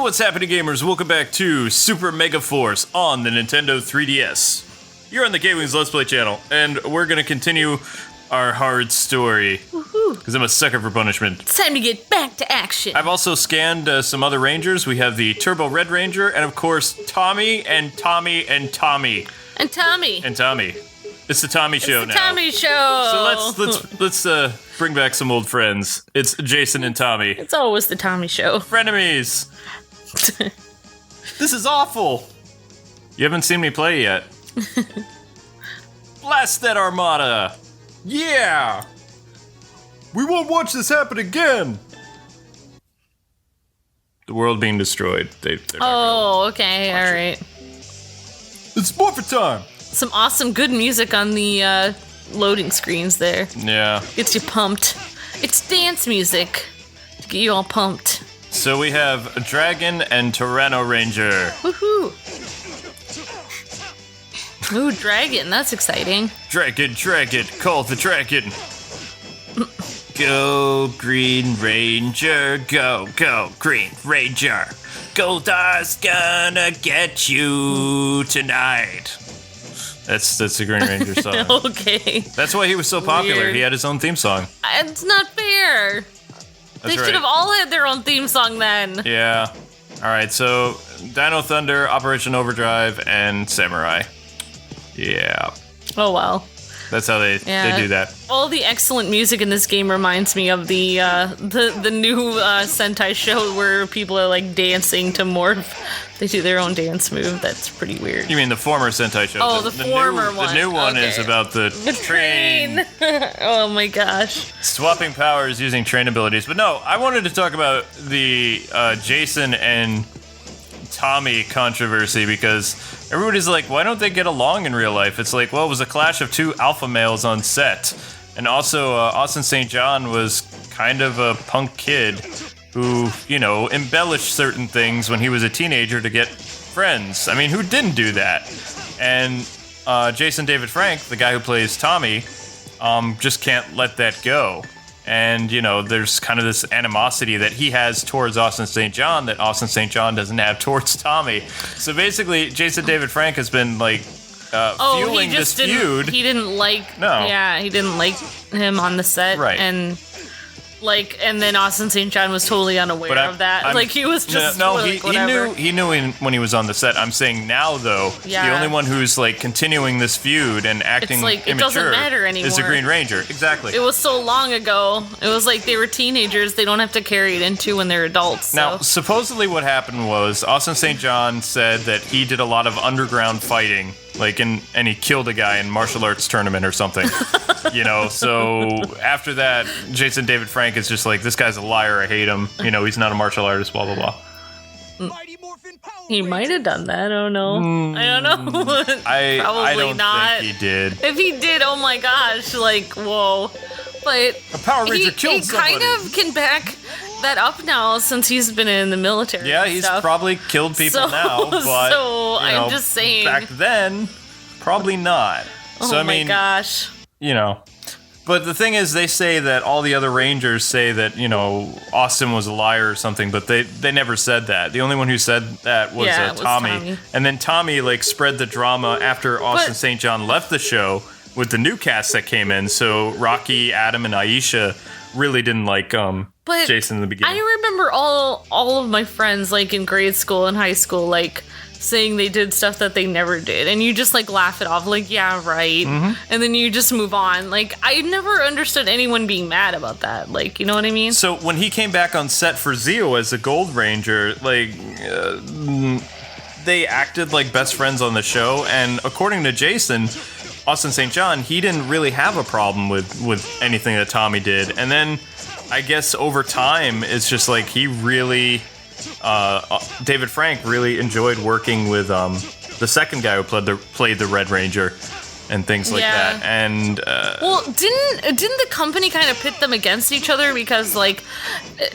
what's happening, gamers? Welcome back to Super Megaforce on the Nintendo 3DS. You're on the KwingsLetsPlays channel, and we're gonna continue our hard story. Woohoo! Because I'm a sucker for punishment. It's time to get back to action. I've also scanned some other Rangers. We have the Turbo Red Ranger, and of course, Tommy and Tommy and Tommy. And Tommy. And Tommy. It's the Tommy Show now. Tommy Show. So let's bring back some old friends. It's Jason and Tommy. It's always the Tommy Show. Frenemies. This is awful. You haven't seen me play yet. Blast that Armada. Yeah. We won't watch this happen again. The world being destroyed. Oh, okay, all right. It's Morphin time. Some awesome, good music on the loading screens there. Yeah. Gets you pumped. It's dance music to get you all pumped. So we have a Dragon and Tyranno Ranger. Woohoo! Ooh, Dragon, that's exciting. Dragon, call the Dragon. Go, Green Ranger, go, Green Ranger. Goldar's gonna get you tonight. That's the Green Ranger song. Okay. That's why he was so popular. Weird. He had his own theme song. It's not fair. They should have all had their own theme song then. Yeah. All right, so Dino Thunder, Operation Overdrive, and Samurai. Yeah. Oh, well. That's how they do that. All the excellent music in this game reminds me of the new Sentai show where people are like dancing to morph. They do their own dance move. That's pretty weird. You mean the former Sentai show? Oh, the former one. The new one is about the train. Oh my gosh. Swapping powers using train abilities. But no, I wanted to talk about the Jason and Tommy controversy because everybody's like, why don't they get along in real life? It's like, well, it was a clash of two alpha males on set. And also, Austin St. John was kind of a punk kid who, you know, embellished certain things when he was a teenager to get friends. I mean, who didn't do that? And Jason David Frank, the guy who plays Tommy, just can't let that go. And, you know, there's kind of this animosity that he has towards Austin St. John that Austin St. John doesn't have towards Tommy. So basically, Jason David Frank has been, like, fueling this feud. He didn't like... No. Yeah, he didn't like him on the set. Right. And then Austin St. John was totally unaware of that. He was just he knew when he was on the set. I'm saying now, though, the only one who's, like, continuing this feud and acting immature it doesn't matter anymore. is the Green Ranger. Exactly. It was so long ago. It was like they were teenagers. They don't have to carry it into when they're adults. So. Now, supposedly what happened was Austin St. John said that he did a lot of underground fighting, and he killed a guy in martial arts tournament or something. You know, so after that, Jason David Frank is just like, this guy's a liar, I hate him. You know, he's not a martial artist, blah, blah, blah. Mighty Morphin Power He might have done that, I don't know. I don't know. I don't not. think he did. If he did, oh my gosh, like, whoa. But a Power Ranger killed somebody. He kind of can back that up now since he's been in the military. Yeah, he's probably killed people now, but I'm just saying. Back then, probably not. Oh my gosh. You know. But the thing is, they say that all the other Rangers say that, you know, Austin was a liar or something, but they never said that. The only one who said that was Tommy. And then Tommy, like, spread the drama after Austin St. John left the show with the new cast that came in. So Rocky, Adam, and Aisha really didn't like Jason in the beginning. I remember all of my friends, like, in grade school and high school, like, saying they did stuff that they never did, and you just, like, laugh it off, like, yeah, right, and then you just move on. Like, I never understood anyone being mad about that, like, you know what I mean? So when he came back on set for Zeo as a Gold Ranger, like, they acted like best friends on the show, and according to Jason, Austin St. John, he didn't really have a problem with anything that Tommy did, and then I guess over time, it's just like he really... David Frank really enjoyed working with the second guy who played the Red Ranger, and things like Yeah. that. And Well, didn't the company kind of pit them against each other because, like,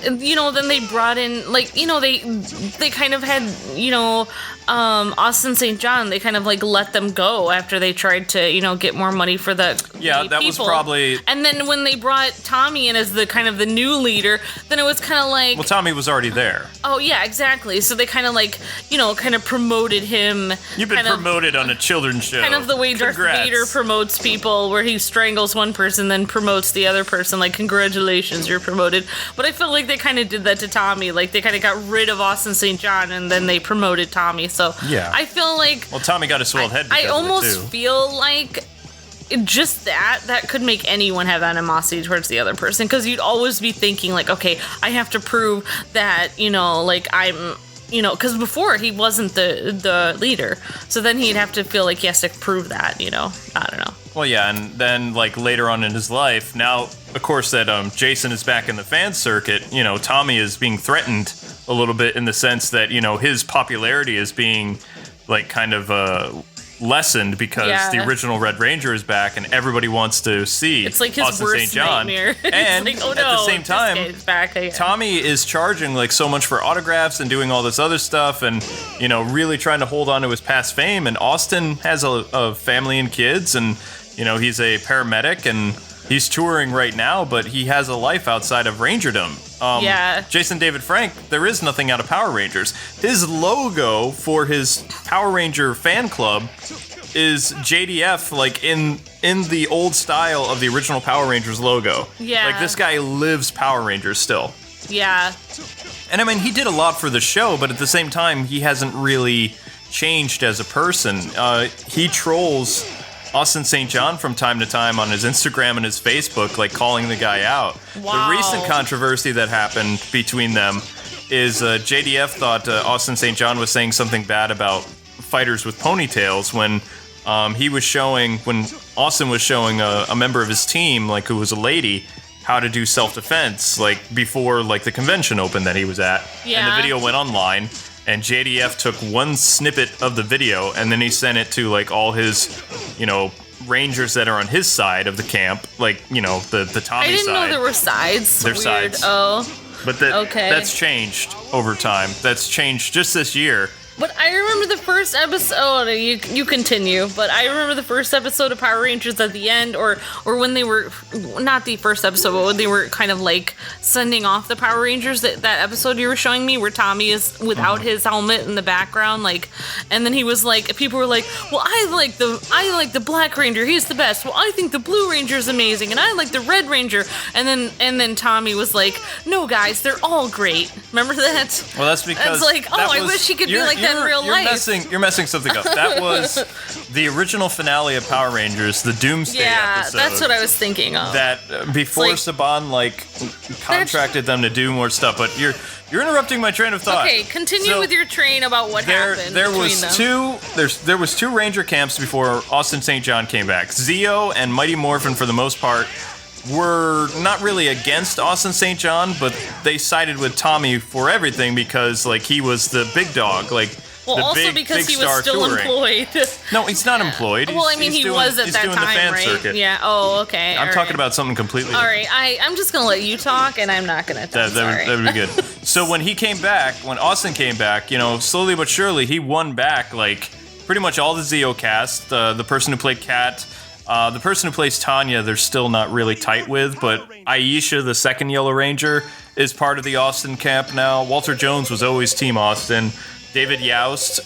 then they brought in, like, they kind of had, Austin St. John. They kind of like let them go after they tried to, get more money for the that people. was probably. And then when they brought Tommy in as the kind of the new leader, then it was kind of like. Well, Tommy was already there. Oh yeah, exactly. So they kind of like, kind of promoted him. You've been promoted on a children's show. Kind of the way Darth Vader promotes people, where he strangles one person, then promotes the other person. Like, congratulations, you're promoted. But I feel like they kind of did that to Tommy. Like, they kind of got rid of Austin St. John, and then they promoted Tommy. So yeah. I feel like. Well, Tommy got a swelled head because I almost of it too. feel like. Just that could make anyone have animosity towards the other person, because you'd always be thinking like, okay, I have to prove that, like I'm, because before he wasn't the leader, so then he'd have to feel like he has to prove that, I don't know. Well, yeah, and then like later on in his life, now of course that Jason is back in the fan circuit, Tommy is being threatened a little bit in the sense that his popularity is being like kind of lessened because the original Red Ranger is back and everybody wants to see it's like his Austin worst St. John. nightmare. And like, oh, at the same time, this guy's back again. Tommy is charging like so much for autographs and doing all this other stuff and really trying to hold on to his past fame. And Austin has a family and kids, and he's a paramedic and he's touring right now, but he has a life outside of Rangerdom. Jason David Frank, there is nothing out of Power Rangers. His logo for his Power Ranger fan club is JDF, like in the old style of the original Power Rangers logo. Yeah. Like, this guy lives Power Rangers still. Yeah. And I mean, he did a lot for the show, but at the same time, he hasn't really changed as a person. He trolls Austin St. John from time to time on his Instagram and his Facebook, like calling the guy out. Wow. The recent controversy that happened between them is JDF thought Austin St. John was saying something bad about fighters with ponytails when when Austin was showing a member of his team, like who was a lady, how to do self-defense, like before like the convention opened that he was at. Yeah. And the video went online. And JDF took one snippet of the video, and then he sent it to, like, all his, Rangers that are on his side of the camp, like, the Tommy side. I didn't know there were sides. There's Weird. sides. Oh. But that's changed over time. That's changed just this year. But I remember the first episode, you continue, but I remember the first episode of Power Rangers at the end, or when they were, not the first episode, but when they were kind of like sending off the Power Rangers, that episode you were showing me where Tommy is without his helmet in the background, like, and then he was like, people were like, well, I like the Black Ranger, he's the best, well, I think the Blue Ranger is amazing, and I like the Red Ranger, and then Tommy was like, no guys, they're all great. Remember that? Well, that's because it's like, I wish he could be like that in real life. You're messing something up. That was the original finale of Power Rangers, the Doomsday episode. Yeah, that's what I was thinking of. That before like, Saban contracted them to do more stuff, but you're interrupting my train of thought. Okay, continue with your train about what happened. There was two Ranger camps before Austin St. John came back. Zeo and Mighty Morphin, for the most part, were not really against Austin St. John, but they sided with Tommy for everything because, like, he was the big dog, like. Well, also because he was still employed. No, he's not employed. Well, I mean, he was at that time, the fan right? circuit. Yeah. Oh, okay. I'm talking about something completely all different. right. I'm just gonna let you talk, and I'm not gonna talk. That would be good. So when he came back, when Austin came back, slowly but surely, he won back like pretty much all the Zeo cast. The person who played Kat, the person who plays Tanya, they're still not really tight with, but Aisha, the second Yellow Ranger, is part of the Austin camp now. Walter Jones was always Team Austin. David Youst,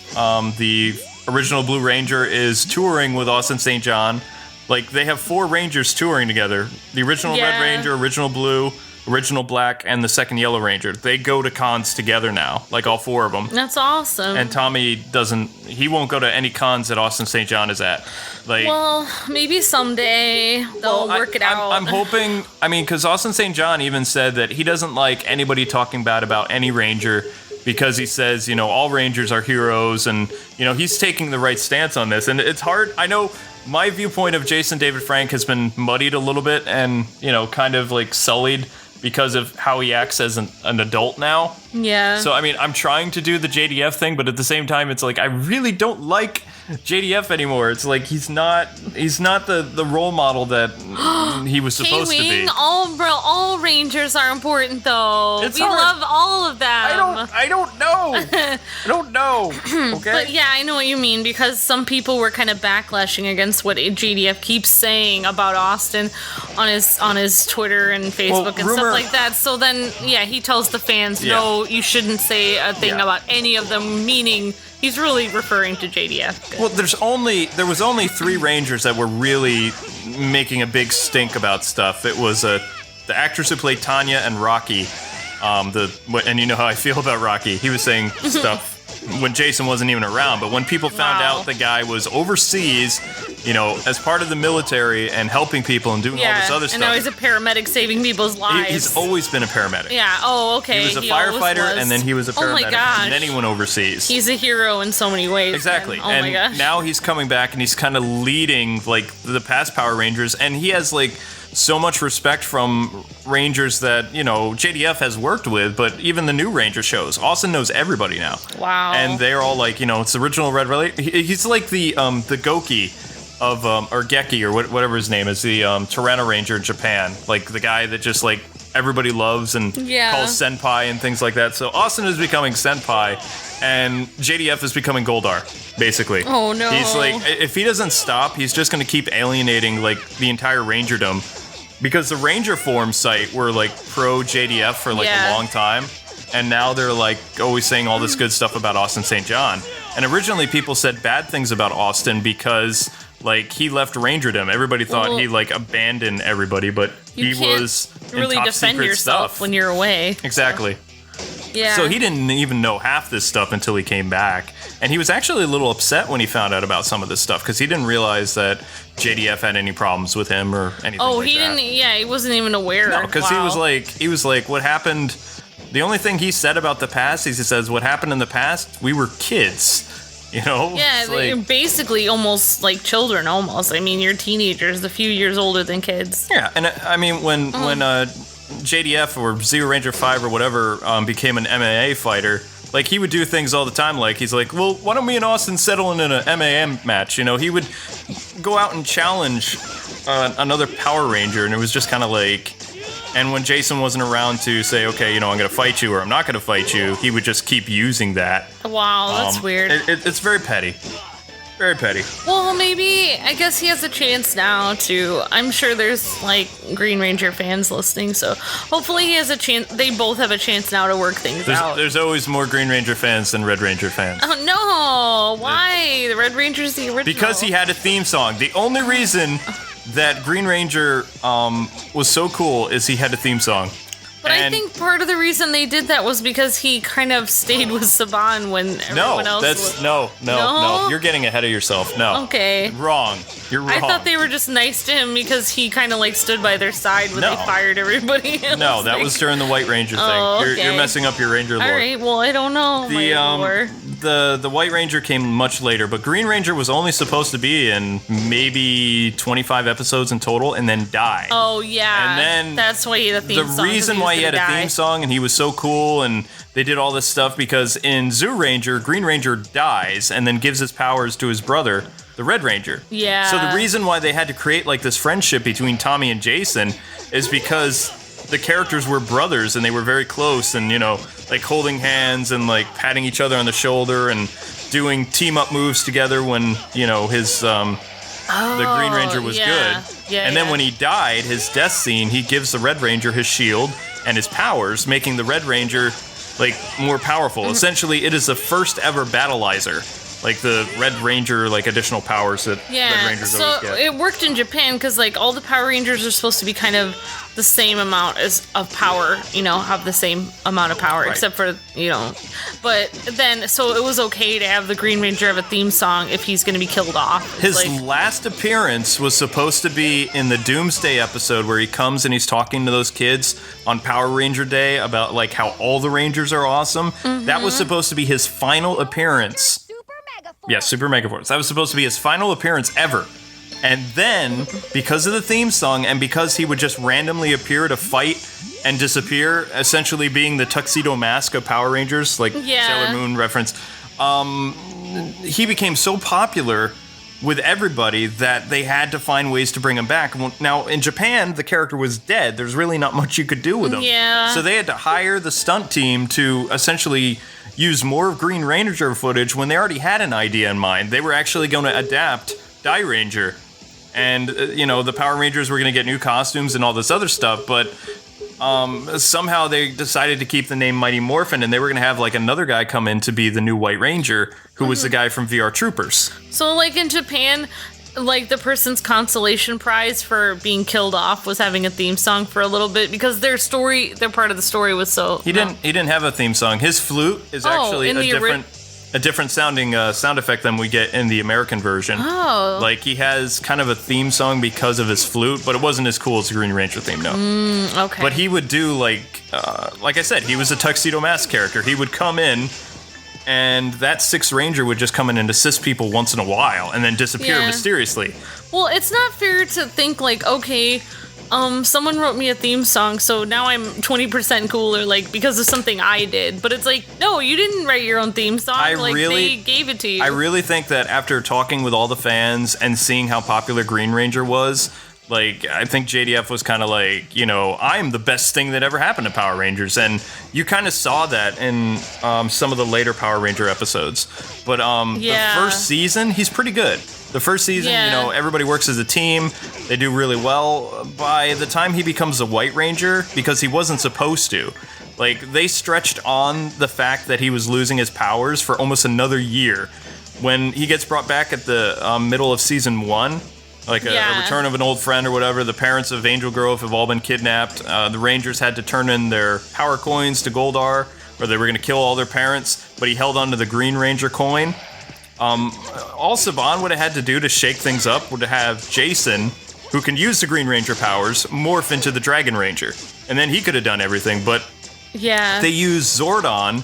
the original Blue Ranger, is touring with Austin St. John. Like, they have 4 Rangers touring together. The original Red Ranger, original Blue, original Black, and the second Yellow Ranger. They go to cons together now, like all 4 of them. That's awesome. And Tommy he won't go to any cons that Austin St. John is at. Like, well, maybe someday they'll work it out. I'm hoping, because Austin St. John even said that he doesn't like anybody talking bad about any Ranger, because he says, all Rangers are heroes, and, he's taking the right stance on this. And it's hard. I know my viewpoint of Jason David Frank has been muddied a little bit and, kind of like sullied because of how he acts as an adult now. Yeah. So, I'm trying to do the JDF thing, but at the same time, it's like, I really don't like JDF anymore. It's like he's not the role model that he was supposed to be. All Rangers are important though. We love all of them. I don't know. I don't know. Okay. But yeah, I know what you mean, because some people were kind of backlashing against what JDF keeps saying about Austin on his Twitter and Facebook and stuff like that. So then, yeah, he tells the fans, no, you shouldn't say a thing about any of them, meaning he's really referring to JDF. Well, there was only 3 Rangers that were really making a big stink about stuff. It was the actress who played Tanya and Rocky. And you know how I feel about Rocky. He was saying stuff when Jason wasn't even around, but when people found out the guy was overseas, you know, as part of the military and helping people and doing all this other stuff. And now he's a paramedic saving people's lives. He's always been a paramedic. Yeah, oh, okay. He was a firefighter, and then he was a paramedic. Oh my gosh. And then he went overseas. He's a hero in so many ways. Exactly. Oh my gosh. Now he's coming back, and he's kind of leading, like, the past Power Rangers, and he has, like, so much respect from Rangers that, you know, JDF has worked with, but even the new Ranger shows, Austin knows everybody now. Wow. And they're all like, you know, it's the original Red Relay. He's like the Goki of, or Geki, or whatever his name is, the Tyranno Ranger in Japan. Like, the guy that just, like, everybody loves and calls Senpai and things like that. So Austin is becoming Senpai, and JDF is becoming Goldar, basically. Oh, no. He's like, if he doesn't stop, he's just going to keep alienating, like, the entire Rangerdom. Because the Ranger Forum site were, like, pro JDF for, like, a long time. And now they're, like, always saying all this good stuff about Austin St. John. And originally people said bad things about Austin because, like, he left Rangerdom. Everybody thought he, like, abandoned everybody, but he was really in top defend secret yourself stuff when you're away. Exactly. Yeah. So he didn't even know half this stuff until he came back. And he was actually a little upset when he found out about some of this stuff, because he didn't realize that JDF had any problems with him or anything like that. Oh, he didn't, yeah, he wasn't even aware. No, because he was like, what happened, the only thing he said about the past is he says, what happened in the past, we were kids, you know? Yeah, you're basically almost like children, almost. I mean, you're teenagers, a few years older than kids. Yeah, and I mean, when JDF or Zero Ranger 5 or whatever became an MMA fighter, like, he would do things all the time, like, he's like, well, why don't me and Austin settle in an MMA match, you know? He would go out and challenge another Power Ranger, and it was just kind of like, and when Jason wasn't around to say, okay, you know, I'm going to fight you or I'm not going to fight you, he would just keep using that. Wow, that's weird. It's very petty. Very petty. Well, maybe, I guess he has a chance now to, I'm sure there's, like, Green Ranger fans listening, so hopefully he has a chance, they both have a chance now to work things out. There's always more Green Ranger fans than Red Ranger fans. Oh, no! Why? The Red Ranger's the original. Because he had a theme song. The only reason that Green Ranger was so cool is he had a theme song. But I think part of the reason they did that was because he kind of stayed with Saban when everyone else was... No. You're getting ahead of yourself. No. Okay. Wrong. You're wrong. I thought they were just nice to him because he kind of, like, stood by their side when they fired everybody. No, that was during the White Ranger thing. Okay. You're messing up your Ranger lore. All right, well, I don't know my lore. The White Ranger came much later, but Green Ranger was only supposed to be in maybe 25 episodes in total and then die. Oh, yeah. And then that's why he had a theme song. The reason why he had a theme song and he was so cool and they did all this stuff because in Zoo Ranger, Green Ranger dies and then gives his powers to his brother, the Red Ranger. Yeah. So the reason why they had to create, like, this friendship between Tommy and Jason is because the characters were brothers and they were very close and, you know, like, holding hands and, like, patting each other on the shoulder and doing team-up moves together when, you know, his, the Green Ranger was good. Yeah, and then when he died, his death scene, he gives the Red Ranger his shield and his powers, making the Red Ranger, like, more powerful. Mm-hmm. Essentially, it is the first ever battleizer. Like, the Red Ranger, like, additional powers that Red Rangers always get. It worked in Japan because, like, all the Power Rangers are supposed to be kind of the same amount of power, you know, have the same amount of power, except for, you know. But then, so it was okay to have the Green Ranger have a theme song if he's going to be killed off. His last appearance was supposed to be in the Doomsday episode where he comes and he's talking to those kids on Power Ranger Day about, like, how all the Rangers are awesome. Mm-hmm. That was supposed to be his final appearance. Yes, Super Megaforce. That was supposed to be his final appearance ever. And then, because of the theme song, and because he would just randomly appear to fight and disappear, essentially being the tuxedo mask of Power Rangers, like Sailor Moon reference, he became so popular with everybody that they had to find ways to bring him back. Now, in Japan, the character was dead. There's really not much you could do with him. Yeah. So they had to hire the stunt team to essentially use more of Green Ranger footage when they already had an idea in mind. They were actually going to adapt Die Ranger. And, the Power Rangers were going to get new costumes and all this other stuff, but somehow they decided to keep the name Mighty Morphin, and they were going to have, another guy come in to be the new White Ranger, who was the guy from VR Troopers. So, in Japan, the person's consolation prize for being killed off was having a theme song for a little bit, because their part of the story was so... He didn't have a theme song. His flute is actually a different sounding sound effect than we get in the American version. Oh. He has kind of a theme song because of his flute, but it wasn't as cool as the Green Ranger theme, no. Okay. But he would do, like I said, he was a Tuxedo Mask character. He would come in, and that Sixth Ranger would just come in and assist people once in a while, and then disappear mysteriously. Well, it's not fair to think, okay... someone wrote me a theme song, so now I'm 20% cooler, because of something I did. But it's no, you didn't write your own theme song. They gave it to you. I really think that after talking with all the fans and seeing how popular Green Ranger was, I think JDF was kind of I'm the best thing that ever happened to Power Rangers. And you kind of saw that in some of the later Power Ranger episodes. But the first season, he's pretty good. The first season, everybody works as a team. They do really well. By the time he becomes a White Ranger, because he wasn't supposed to, they stretched on the fact that he was losing his powers for almost another year. When he gets brought back at the middle of season 1, a return of an old friend or whatever, the parents of Angel Grove have all been kidnapped. The Rangers had to turn in their power coins to Goldar, or they were going to kill all their parents, but he held on to the Green Ranger coin. All Saban would have had to do to shake things up would have Jason, who can use the Green Ranger powers, morph into the Dragon Ranger. And then he could have done everything, but they used Zordon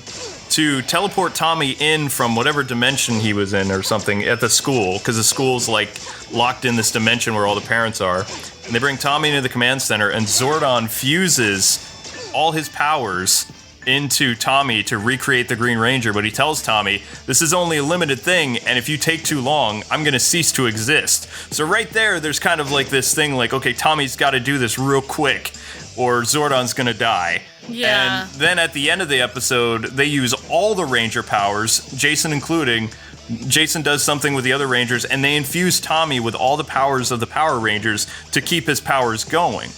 to teleport Tommy in from whatever dimension he was in or something at the school, because the school's locked in this dimension where all the parents are. And they bring Tommy into the command center, and Zordon fuses all his powers into Tommy to recreate the Green Ranger, but he tells Tommy, this is only a limited thing, and if you take too long, I'm going to cease to exist. So right there's kind of this thing okay, Tommy's got to do this real quick, or Zordon's going to die. Yeah. And then at the end of the episode, they use all the Ranger powers, Jason including. Jason does something with the other Rangers, and they infuse Tommy with all the powers of the Power Rangers to keep his powers going.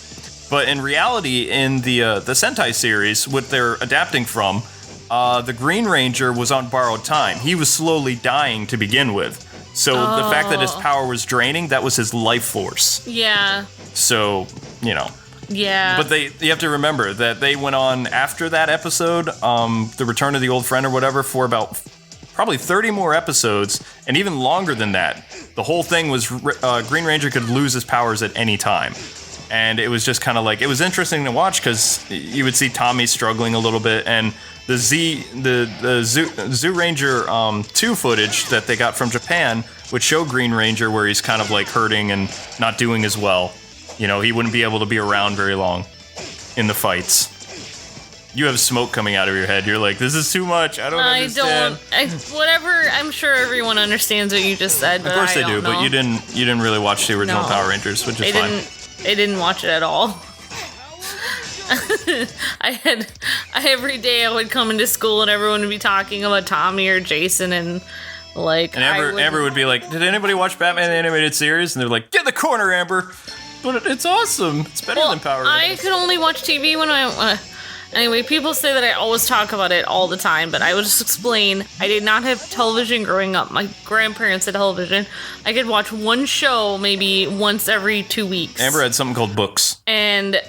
But in reality, in the Sentai series, what they're adapting from, the Green Ranger was on borrowed time. He was slowly dying to begin with. So the fact that his power was draining, that was his life force. Yeah. So, Yeah. But you have to remember that they went on after that episode, The Return of the Old Friend or whatever, for about probably 30 more episodes, and even longer than that. The whole thing was Green Ranger could lose his powers at any time. And it was just kind of it was interesting to watch because you would see Tommy struggling a little bit, and the Zoo Ranger 2 footage that they got from Japan would show Green Ranger where he's kind of hurting and not doing as well. He wouldn't be able to be around very long in the fights. You have smoke coming out of your head. You're this is too much. I don't understand. Whatever. I'm sure everyone understands what you just said. But of course they do, but you didn't really watch the original Power Rangers, which is fine. I didn't watch it at all. Every day I would come into school and everyone would be talking about Tommy or Jason and Amber would be did anybody watch Batman the Animated Series? And they're get in the corner, Amber. But it's awesome. It's better than Power Rangers. I could only watch TV when anyway, people say that I always talk about it all the time, but I will just explain. I did not have television growing up. My grandparents had television. I could watch one show maybe once every 2 weeks. Amber had something called books. And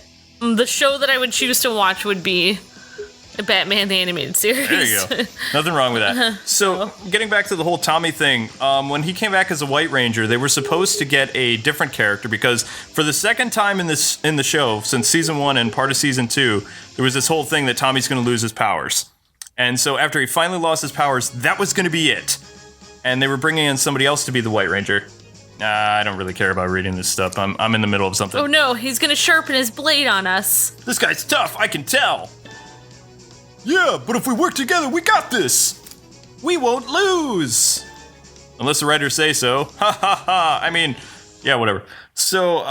the show that I would choose to watch would be Batman the Animated Series. There you go. Nothing wrong with that. So, getting back to the whole Tommy thing, when he came back as a White Ranger, they were supposed to get a different character because for the second time in the show, since season 1 and part of season 2, there was this whole thing that Tommy's going to lose his powers. And so after he finally lost his powers, that was going to be it. And they were bringing in somebody else to be the White Ranger. I don't really care about reading this stuff. I'm in the middle of something. Oh no, he's going to sharpen his blade on us. This guy's tough, I can tell. Yeah, but if we work together, we got this. We won't lose. Unless the writers say so. Ha ha ha. I mean, yeah, whatever. So,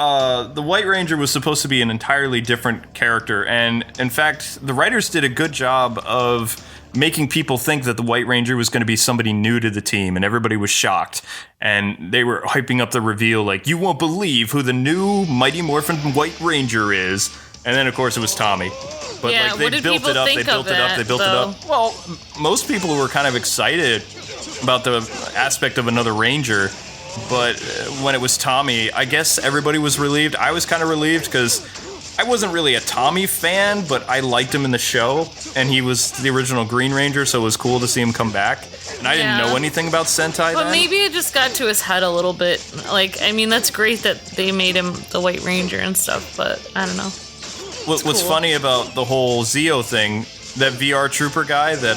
the White Ranger was supposed to be an entirely different character, and in fact, the writers did a good job of making people think that the White Ranger was going to be somebody new to the team, and everybody was shocked. And they were hyping up the reveal like, you won't believe who the new Mighty Morphin White Ranger is. And then, of course, it was Tommy. But Yeah, like, what they did built people it up, they think built of it up, that, they built it though? up. Well, most people were kind of excited about the aspect of another Ranger. But when it was Tommy, I guess everybody was relieved. I was kind of relieved because I wasn't really a Tommy fan, but I liked him in the show, and he was the original Green Ranger, so it was cool to see him come back. And I didn't know anything about Sentai But then. maybe it just got to his head a little bit. Like, I mean, that's great that they made him the White Ranger and stuff, but I don't know. What's cool. funny about the whole Zeo thing, that VR Trooper guy that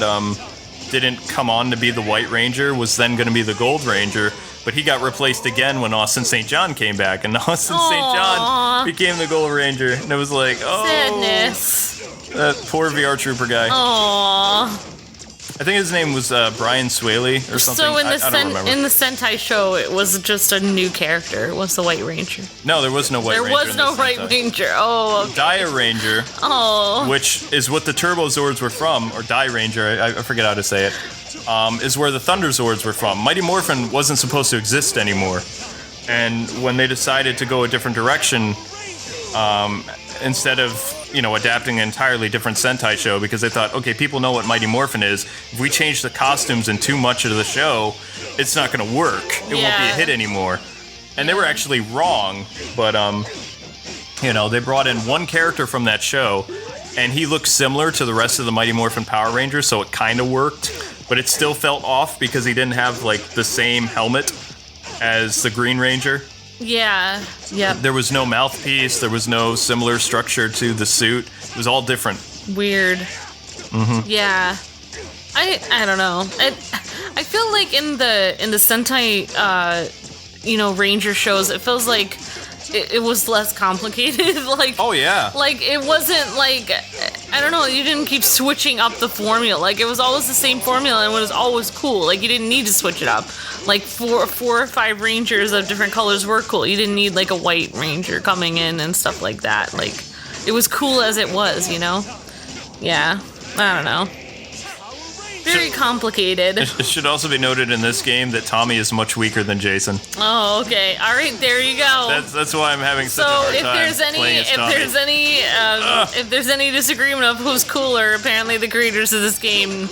didn't come on to be the White Ranger was then going to be the Gold Ranger, but he got replaced again when Austin St. John came back, and Austin St. John became the Gold Ranger, and it was like, oh, Sadness. that poor VR Trooper guy. Aww. I think his name was Brian Swaley or something. So in the I don't remember. in the Sentai show, it was just a new character. It was the White Ranger. No, there was no White Ranger. There was in no this White Sentai. Ranger. Oh, okay. Dia Ranger, which is what the Turbo Zords were from, or Die Ranger, I forget how to say it, is where the Thunder Zords were from. Mighty Morphin wasn't supposed to exist anymore. And when they decided to go a different direction, instead of, adapting an entirely different Sentai show, because they thought, okay, people know what Mighty Morphin is. If we change the costumes and too much of the show, it's not going to work. It won't be a hit anymore. And they were actually wrong, but, they brought in one character from that show, and he looked similar to the rest of the Mighty Morphin Power Rangers, so it kind of worked. But it still felt off because he didn't have, the same helmet as the Green Ranger. Yeah. Yep. There was no mouthpiece. There was no similar structure to the suit. It was all different. Weird. Mm-hmm. Yeah. I don't know. I feel like in the Sentai Ranger shows, it feels like it was less complicated. Oh yeah. It wasn't I don't know, you didn't keep switching up the formula. It was always the same formula and it was always cool. You didn't need to switch it up. Four or five Rangers of different colors were cool. You didn't need a White Ranger coming in and stuff like that. It was cool as it was, Yeah. I don't know. Very complicated. It should also be noted in this game that Tommy is much weaker than Jason. Oh, okay. All right, there you go. That's why I'm having such a hard time playing as Tommy. If there's any disagreement of who's cooler, apparently the creators of this game.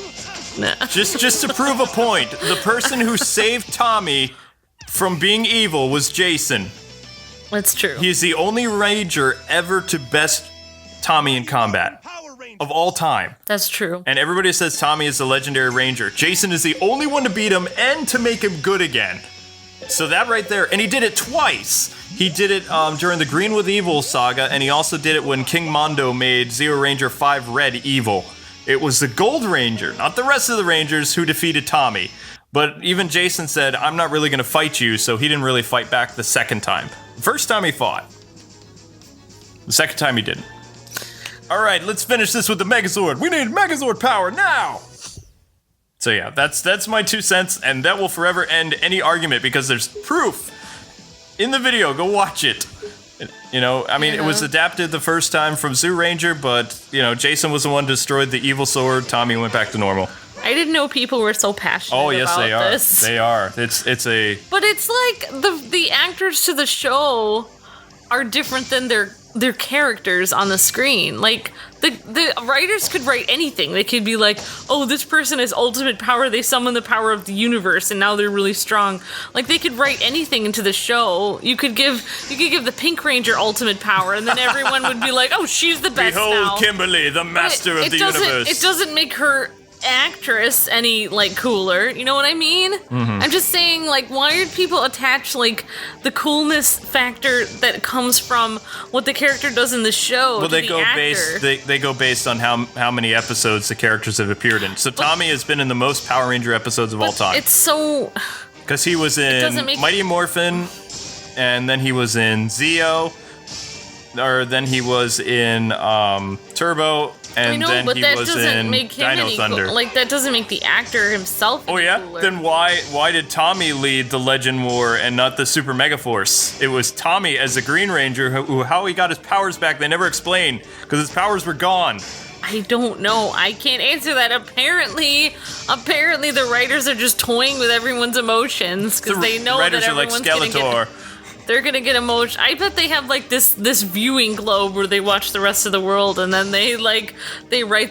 Nah. Just to prove a point, the person who saved Tommy from being evil was Jason. That's true. He's the only Ranger ever to best Tommy in combat. Of all time. That's true. And everybody says Tommy is the legendary Ranger. Jason is the only one to beat him and to make him good again. So that right there, and he did it twice. He did it during the Green with Evil saga, and he also did it when King Mondo made Zeo Ranger 5 Red evil. It was the Gold Ranger, not the rest of the Rangers, who defeated Tommy. But even Jason said, I'm not really going to fight you, so he didn't really fight back the second time. The first time he fought. The second time he didn't. Alright, let's finish this with the Megazord. We need Megazord power now! So yeah, that's my 2 cents, and that will forever end any argument because there's proof in the video. Go watch it. It was adapted the first time from Zoo Ranger, but, Jason was the one who destroyed the evil sword. Tommy went back to normal. I didn't know people were so passionate about this. Oh, yes, they are. They are. It's a... But it's the actors to the show are different than their characters on the screen. The writers could write anything. They could be like, oh, this person has ultimate power, they summon the power of the universe and now they're really strong. They could write anything into the show. You could give the Pink Ranger ultimate power and then everyone would be like, oh, she's the best. Behold now. Kimberly, the master of the universe. It doesn't make her actress any cooler, you know what I mean? Mm-hmm. I'm just saying, why did people attach the coolness factor that comes from what the character does in the show? Well, to they the go actor? they go based on how many episodes the characters have appeared in. So Tommy has been in the most Power Ranger episodes of all time. It's so because he was in Mighty Morphin, and then he was in Zeo. Or then he was in Turbo, and I know, then but he that was doesn't in make him Dino any Thunder. Like, that doesn't make the actor himself Oh any yeah? cooler. Then why did Tommy lead the Legend War and not the Super Megaforce? It was Tommy as the Green Ranger who how he got his powers back. They never explained because his powers were gone. I don't know. I can't answer that. Apparently the writers are just toying with everyone's emotions because they know that Writers are like everyone's Skeletor. they're gonna get emotion. I bet they have like this viewing globe where they watch the rest of the world and then they write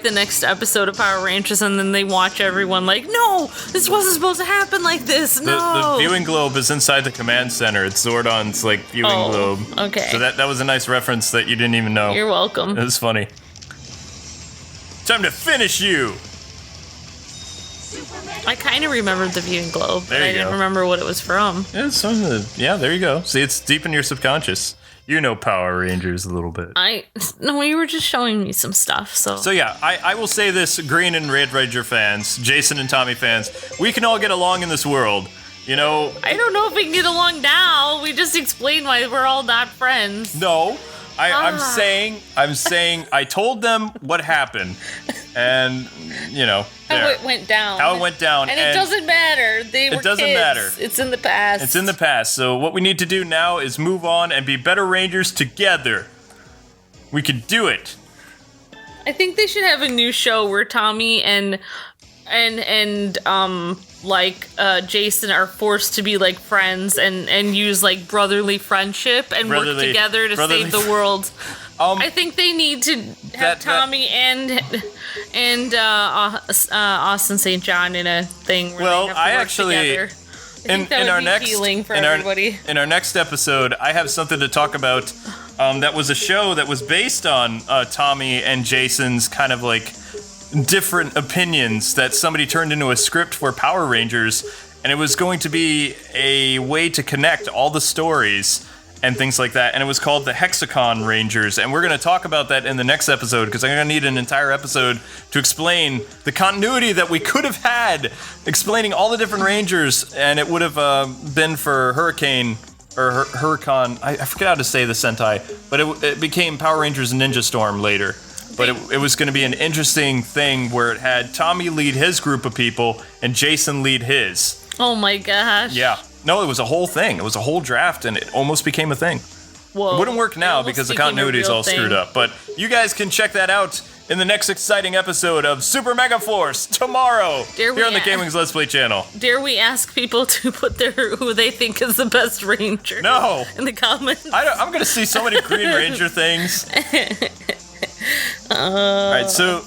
the next episode of Power Rangers and then they watch everyone like, no, this wasn't supposed to happen like this. No. The viewing globe is inside the command center. It's Zordon's like viewing globe. Okay. So that was a nice reference that you didn't even know. You're welcome. It was funny. Time to finish you. I kind of remembered the viewing globe, but There I you didn't go. remember what it was from. Yeah, there you go. See, it's deep in your subconscious. You know Power Rangers a little bit. No, you were just showing me some stuff, so. So yeah, I will say this, Green and Red Ranger fans, Jason and Tommy fans, we can all get along in this world. You know. I don't know if we can get along now. We just explained why we're all not friends. No. I'm saying I told them what happened, and you know how it went down. And it doesn't matter. It doesn't matter. It's in the past. It's in the past. So what we need to do now is move on and be better Rangers together. We can do it. I think they should have a new show where Tommy and Jason are forced to be like friends and use like brotherly friendship and work together to save the world. I think they need to have Tommy and Austin St. John in a thing where they have to work together. I think that would be healing for everybody. In our next episode, I have something to talk about. That was a show that was based on Tommy and Jason's kind of like different opinions that somebody turned into a script for Power Rangers, and it was going to be a way to connect all the stories and things like that, and it was called the Hexagon Rangers, and we're going to talk about that in the next episode because I'm going to need an entire episode to explain the continuity that we could have had, explaining all the different Rangers, and it would have been for Hurricane, or Huracan, I forget how to say the Sentai, but it became Power Rangers Ninja Storm later. But it was going to be an interesting thing where it had Tommy lead his group of people and Jason lead his. Oh my gosh. Yeah. No, it was a whole thing. It was a whole draft, and it almost became a thing. Whoa. It wouldn't work now because the continuity is all screwed up. But you guys can check that out in the next exciting episode of Super Megaforce tomorrow here on the Kwings Let's Play channel. Dare we ask people to put who they think is the best Ranger? No. In the comments. I'm going to see so many Green Ranger things. All right, so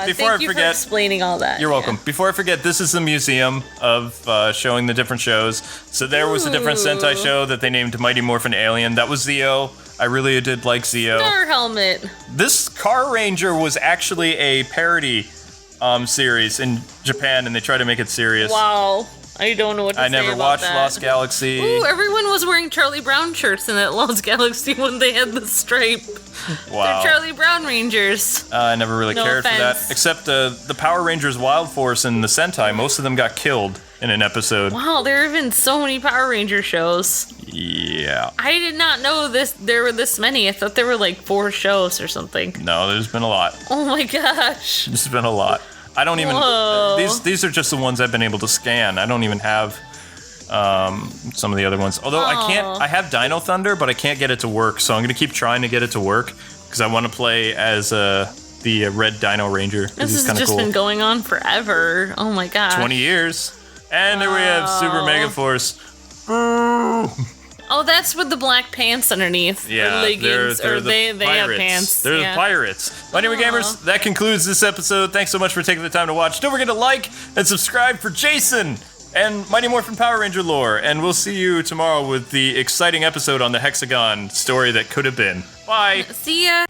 before I forget, explaining all that. You're welcome. Before I forget, this is the museum of showing the different shows. So there was a different Sentai show that they named Mighty Morphin Alien. That was Zeo. I really did like Zeo. Star Helmet. This Car Ranger was actually a parody series in Japan, and they tried to make it serious. Wow. I don't know what to say about that. I never watched Lost Galaxy. Ooh, everyone was wearing Charlie Brown shirts in that Lost Galaxy when they had the stripe. Wow. They're Charlie Brown Rangers. I never really cared for that. offense. Except the Power Rangers Wild Force and the Sentai, most of them got killed in an episode. Wow, there have been so many Power Ranger shows. Yeah. I did not know there were this many. I thought there were like 4 shows or something. No, there's been a lot. Oh my gosh. There's been a lot. I don't even. Whoa. These are just the ones I've been able to scan. I don't even have some of the other ones. Although I can't. I have Dino Thunder, but I can't get it to work. So I'm gonna keep trying to get it to work because I want to play as the Red Dino Ranger. This has just been going on forever. Oh my gosh. 20 years. And there we have Super Megaforce. Boo! Oh, that's with the black pants underneath. Yeah, or leggings, they're or the they have pirates. pants. They're yeah. the pirates. My name is Gamers. That concludes this episode. Thanks so much for taking the time to watch. Don't forget to like and subscribe for Jason and Mighty Morphin Power Ranger lore. And we'll see you tomorrow with the exciting episode on the Hexagon story that could have been. Bye. See ya.